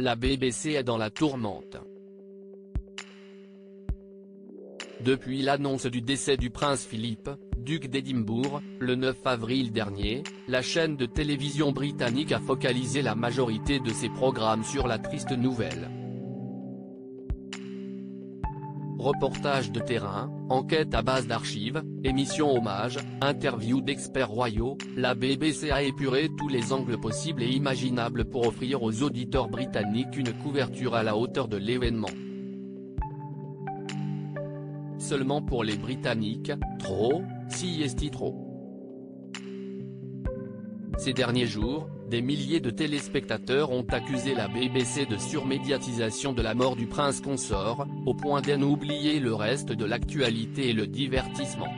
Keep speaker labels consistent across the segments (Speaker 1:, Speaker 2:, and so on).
Speaker 1: La BBC est dans la tourmente. Depuis l'annonce du décès du prince Philippe, duc d'Édimbourg, le 9 avril dernier, la chaîne de télévision britannique a focalisé la majorité de ses programmes sur la triste nouvelle. Reportages de terrain, enquêtes à base d'archives, émissions hommages, interviews d'experts royaux, la BBC a épuré tous les angles possibles et imaginables pour offrir aux auditeurs britanniques une couverture à la hauteur de l'événement. Seulement pour les Britanniques, trop, si est trop. Ces derniers jours, des milliers de téléspectateurs ont accusé la BBC de surmédiatisation de la mort du prince consort, au point d'en oublier le reste de l'actualité et le divertissement.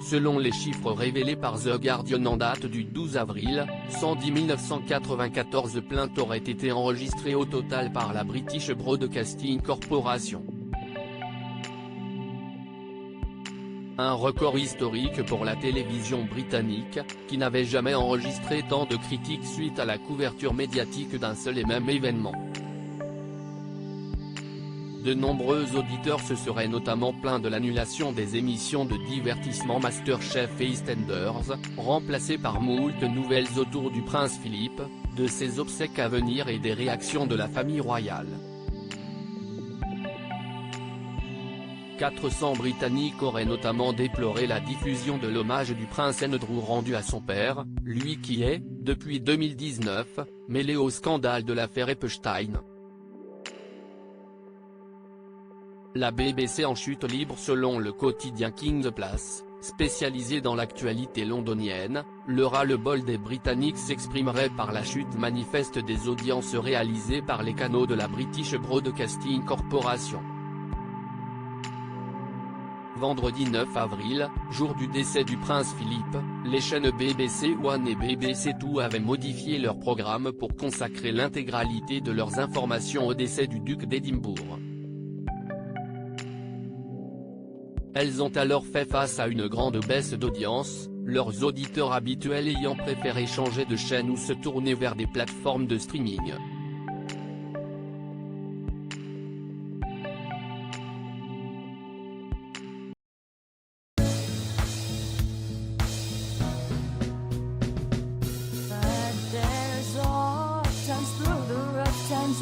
Speaker 1: Selon les chiffres révélés par The Guardian en date du 12 avril, 110 994 plaintes auraient été enregistrées au total par la British Broadcasting Corporation. Un record historique pour la télévision britannique, qui n'avait jamais enregistré tant de critiques suite à la couverture médiatique d'un seul et même événement. De nombreux auditeurs se seraient notamment plaints de l'annulation des émissions de divertissement MasterChef et EastEnders, remplacées par moult nouvelles autour du prince Philippe, de ses obsèques à venir et des réactions de la famille royale. 400 Britanniques auraient notamment déploré la diffusion de l'hommage du prince Andrew rendu à son père, lui qui est, depuis 2019, mêlé au scandale de l'affaire Epstein. La BBC en chute libre selon le quotidien King's Place, spécialisé dans l'actualité londonienne, le ras-le-bol des Britanniques s'exprimerait par la chute manifeste des audiences réalisées par les canaux de la British Broadcasting Corporation. Vendredi 9 avril, jour du décès du prince Philippe, les chaînes BBC One et BBC Two avaient modifié leur programme pour consacrer l'intégralité de leurs informations au décès du duc d'Édimbourg. Elles ont alors fait face à une grande baisse d'audience, leurs auditeurs habituels ayant préféré changer de chaîne ou se tourner vers des plateformes de streaming.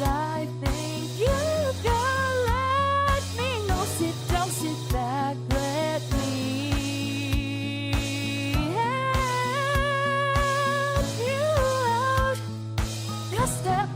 Speaker 2: I think you can let me know. Sit down, sit back, let me help you out. Just step